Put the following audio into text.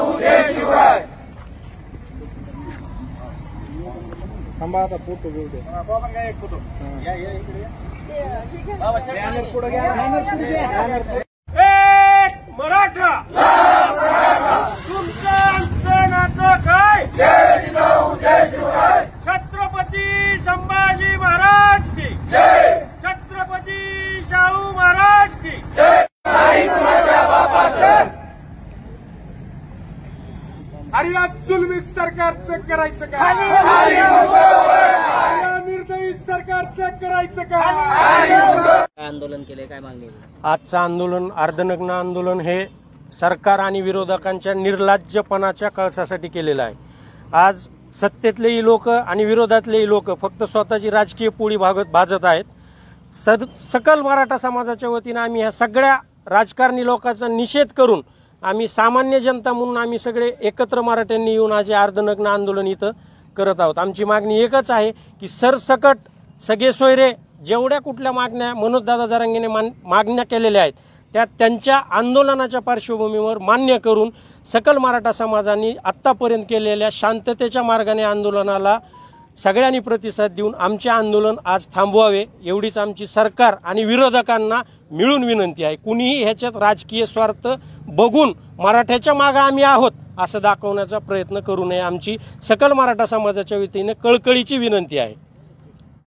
उद्याशिवाय थांबा आता फोटो घेऊ दे बाबा काय एक फोटो या इकडे बाबा बॅनर पुढे घ्या एक मराठा तुमचं आमचं नातं काय जय जिजाऊ जय शिवराय छत्रपती संभाजी महाराज की जय छत्रपती शाहू महाराज की जय नाही कुणाच्या बापाचं अरे या जुलमी सरकारचं करायचं काय निर्दयी सरकारचं करायचं काय आंदोलन केले काय मागणी आजचं आंदोलन अर्धनग्न आंदोलन हे सरकार आणि विरोधकांच्या निर्लज्जपणाच्या कळसासाठी केलेलं आहे। आज सत्तेतलेही लोक आणि विरोधातलेही लोक फक्त स्वतःची राजकीय पोळी भाजत आहेत। सकल मराठा समाजाच्या वतीनं आम्ही ह्या सगळ्या राजकारणी लोकांचा निषेध करून आम्ही सामान्य जनता म्हणून आम्ही सगळे एकत्र मराठ्यांनी येऊन आज अर्धनग्न आंदोलन इथं करत आहोत। आमची मागणी एकच आहे की सरसकट सगळे सोयरे जेवढ्या कुठल्या मागण्या मनोजदादा जरांगेने मागण्या केलेल्या आहेत त्या त्यांच्या आंदोलनाच्या पार्श्वभूमीवर मान्य करून सकल मराठा समाजाने आत्तापर्यंत केलेल्या शांततेच्या मार्गाने आंदोलनाला सगळ्यांनी प्रतिसाद देऊन आमचे आंदोलन आज थांबवावे एवढीच आमची सरकार आणि विरोधकांना मिळून विनंती आहे। कुणीही ह्याच्यात राजकीय स्वार्थ बघून मराठ्याच्या मागे आम्ही आहोत असं दाखवण्याचा प्रयत्न करू नये, आमची सकल मराठा समाजाच्या वतीने कळकळीची विनंती आहे।